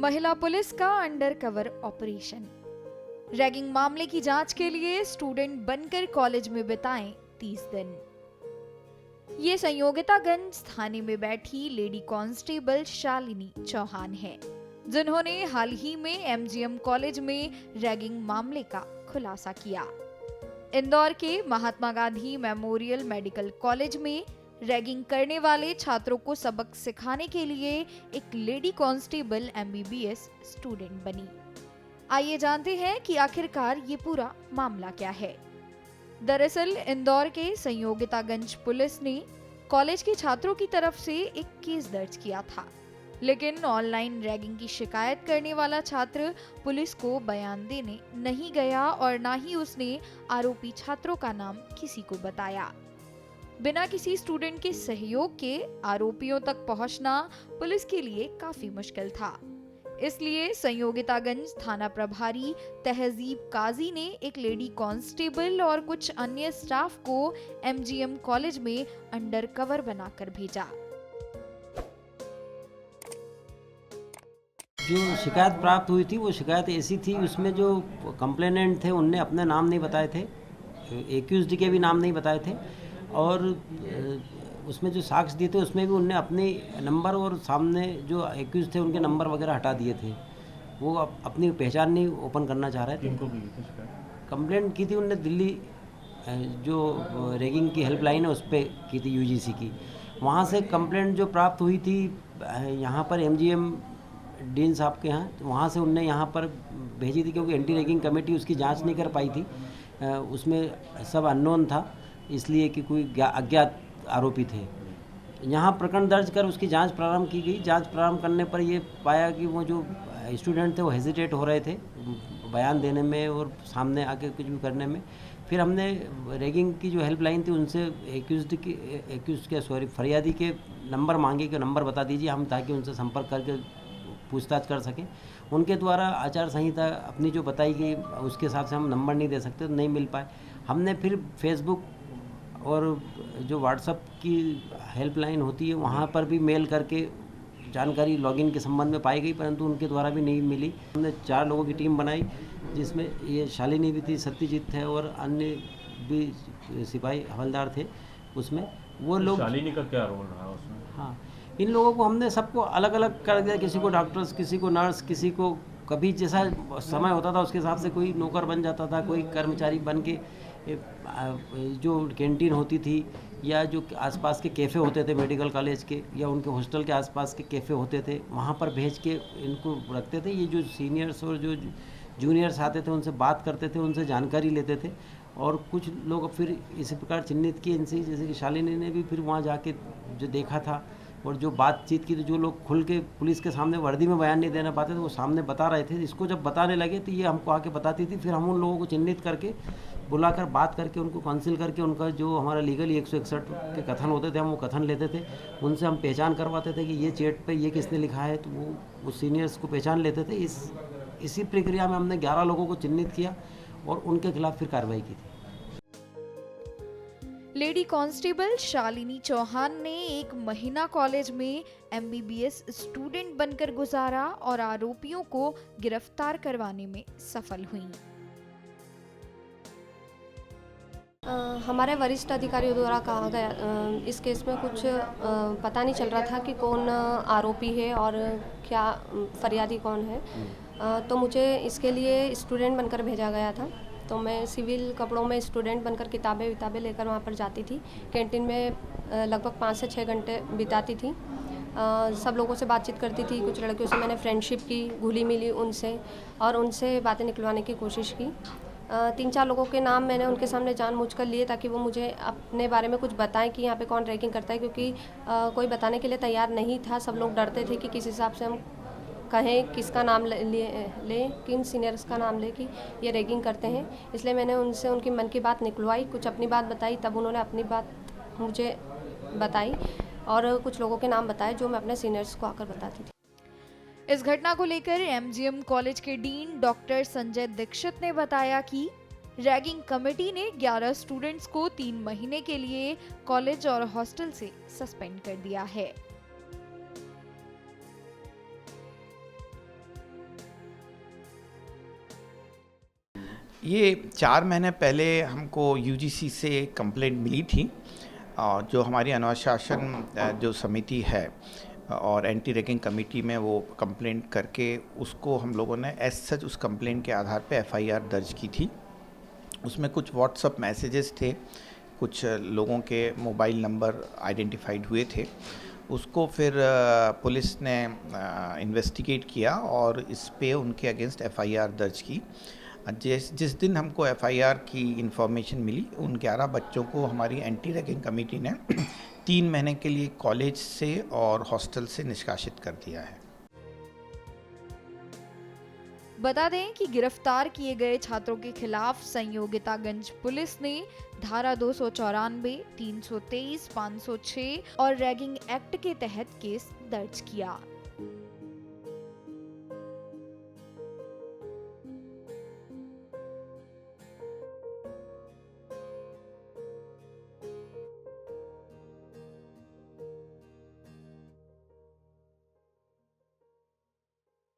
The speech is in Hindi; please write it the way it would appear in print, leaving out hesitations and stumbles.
महिला पुलिस का अंडरकवर ऑपरेशन। रैगिंग मामले की जांच के लिए स्टूडेंट बनकर कॉलेज में बिताएं 30 दिन। ये संयोगितागंज थाने में बैठी लेडी कांस्टेबल शालिनी चौहान है, जिन्होंने हाल ही में एमजीएम कॉलेज में रैगिंग मामले का खुलासा किया। इंदौर के Mahatma Gandhi memorial medical college में रैगिंग करने वाले छात्रों को सबक सिखाने के लिए एक लेडी कांस्टेबल एमबीबीएस स्टूडेंट बनी। आइए जानते हैं कि आखिरकार ये पूरा मामला क्या है। दरअसल इंदौर के संयोगितागंज पुलिस ने कॉलेज के छात्रों की तरफ से एक केस दर्ज किया था, लेकिन ऑनलाइन रैगिंग की शिकायत करने वाला छात्र पुलिस को बयान देने नहीं गया और ना ही उसने आरोपी छात्रों का नाम किसी को बताया। बिना किसी स्टूडेंट के सहयोग के आरोपियों तक पहुंचना पुलिस के लिए काफी मुश्किल था। इसलिए संयोगितागंज थाना प्रभारी तहजीब काजी ने एक लेडी कांस्टेबल और कुछ अन्य स्टाफ को एमजीएम कॉलेज में अंडरकवर बनाकर भेजा। जो शिकायत प्राप्त हुई थी वो शिकायत ऐसी थी, उसमें जो कंप्लेनेंट थे उनने अपने नाम नहीं बताए थे, एक्यूज्ड के भी नाम नहीं बताए थे और उसमें जो साक्ष्य दिए थे उसमें भी उनने अपने नंबर और सामने जो एक्यूज थे उनके नंबर वगैरह हटा दिए थे। वो अपनी पहचान नहीं ओपन करना चाह रहे थे। कंप्लेंट की थी उनने दिल्ली जो रैगिंग की हेल्पलाइन है उस पर की थी, यूजीसी की। वहाँ से कंप्लेंट जो प्राप्त हुई थी यहाँ पर एमजीएम डीन साहब के यहाँ, तो वहाँ से उनने यहाँ पर भेजी थी, क्योंकि एंटी रैगिंग कमेटी उसकी जांच नहीं कर पाई थी। उसमें सब अननोन था, इसलिए कि कोई अज्ञात आरोपी थे। यहाँ प्रकरण दर्ज कर उसकी जांच प्रारंभ की गई। जांच प्रारंभ करने पर ये पाया कि वो जो स्टूडेंट थे वो हेजिटेट हो रहे थे बयान देने में और सामने आके कुछ भी करने में। फिर हमने रैगिंग की जो हेल्पलाइन थी उनसे फरियादी के नंबर मांगे कि नंबर बता दीजिए हम, ताकि उनसे संपर्क करके पूछताछ कर सकें। उनके द्वारा आचार संहिता अपनी जो बताई गई उसके हिसाब से हम नंबर नहीं दे सकते, तो नहीं मिल पाए। हमने फिर फेसबुक और जो व्हाट्सएप की हेल्पलाइन होती है वहाँ पर भी मेल करके जानकारी लॉगिन के संबंध में पाई गई, परंतु उनके द्वारा भी नहीं मिली। हमने 4 लोगों की टीम बनाई, जिसमें ये शालिनी भी थी, सत्यजीत थे और अन्य भी सिपाही हवलदार थे उसमें। वो लोग, शालिनी का क्या रोल रहा उसमें? हाँ, इन लोगों को हमने सबको अलग अलग कर दिया, किसी को डॉक्टर्स, किसी को नर्स, किसी को कभी जैसा समय होता था उसके हिसाब से कोई नौकर बन जाता था, कोई कर्मचारी बन के जो कैंटीन होती थी या जो आसपास के कैफ़े होते थे मेडिकल कॉलेज के या उनके हॉस्टल के आसपास के कैफ़े होते थे वहाँ पर भेज के इनको रखते थे। ये जो सीनियर्स और जो जूनियर्स आते थे उनसे बात करते थे, उनसे जानकारी लेते थे और कुछ लोग फिर इसी प्रकार चिन्हित किए इनसे, जैसे कि शालिनी ने भी फिर वहाँ जाके जो देखा था और जो बातचीत की, तो जो लोग खुल के पुलिस के सामने वर्दी में बयान नहीं देना पाते थे वो सामने बता रहे थे। इसको जब बताने लगे तो ये हमको आके बताती थी, फिर हम उन लोगों को चिन्हित करके बुलाकर बात करके उनको काउंसिल करके उनका जो हमारा लीगली 161 के कथन होते थे हम वो कथन लेते थे, उनसे हम पहचान करवाते थे कि ये चेट पे ये किसने लिखा है, तो वो सीनियर्स को पहचान लेते थे। इसी प्रक्रिया में हमने 11 लोगों को चिन्हित किया और उनके खिलाफ फिर कार्रवाई की थी। लेडी कांस्टेबल शालिनी चौहान ने 1 महीना कॉलेज में एमबीबीएस स्टूडेंट बनकर गुजारा और आरोपियों को गिरफ्तार करवाने में सफल हुई। हमारे वरिष्ठ अधिकारियों द्वारा कहा गया इस केस में कुछ पता नहीं चल रहा था कि कौन आरोपी है और क्या फरियादी कौन है, तो मुझे इसके लिए स्टूडेंट बनकर भेजा गया था। तो मैं सिविल कपड़ों में स्टूडेंट बनकर किताबें लेकर वहाँ पर जाती थी। कैंटीन में लगभग 5 से 6 घंटे बिताती थी। सब लोगों से बातचीत करती थी। कुछ लड़कियों से मैंने फ्रेंडशिप की, घुली मिली उनसे और उनसे बातें निकलवाने की कोशिश की। 3-4 लोगों के नाम मैंने उनके सामने जानबूझकर लिए ताकि वो मुझे अपने बारे में कुछ बताएं कि यहाँ पे कौन रैगिंग करता है, क्योंकि कोई बताने के लिए तैयार नहीं था। सब लोग डरते थे कि किस हिसाब से हम कहें, किसका नाम ले, किन सीनियर्स का नाम ले कि ये रैगिंग करते हैं। इसलिए मैंने उनसे उनकी मन की बात निकलवाई, कुछ अपनी बात बताई, तब उन्होंने अपनी बात मुझे बताई और कुछ लोगों के नाम बताए जो मैं अपने सीनियर्स को आकर बताती थी। इस घटना को लेकर एमजीएम कॉलेज के डीन डॉक्टर संजय दीक्षित ने बताया कि रैगिंग कमेटी ने 11 स्टूडेंट्स को 3 महीने के लिए कॉलेज और हॉस्टल से सस्पेंड कर दिया है। ये 4 महीने पहले हमको यूजीसी से कंप्लेंट मिली थी, और जो हमारी अनुशासन जो समिति है और एंटी रैगिंग कमेटी में वो कंप्लेंट करके उसको हम लोगों ने एज सच उस कंप्लेंट के आधार पे एफआईआर दर्ज की थी। उसमें कुछ व्हाट्सएप मैसेजेस थे, कुछ लोगों के मोबाइल नंबर आइडेंटिफाइड हुए थे। उसको फिर पुलिस ने इन्वेस्टिगेट किया और इस पे उनके अगेंस्ट एफआईआर दर्ज की। जिस दिन हमको एफआईआर की इंफॉर्मेशन मिली, उन 11 बच्चों को हमारी एंटी रैगिंग कमेटी ने 3 महीने के लिए कॉलेज से और हॉस्टल से निष्कासित कर दिया है। बता दें कि गिरफ्तार किए गए छात्रों के खिलाफ संयोगितागंज पुलिस ने धारा 294, 323, 506 और रैगिंग एक्ट के तहत केस दर्ज किया।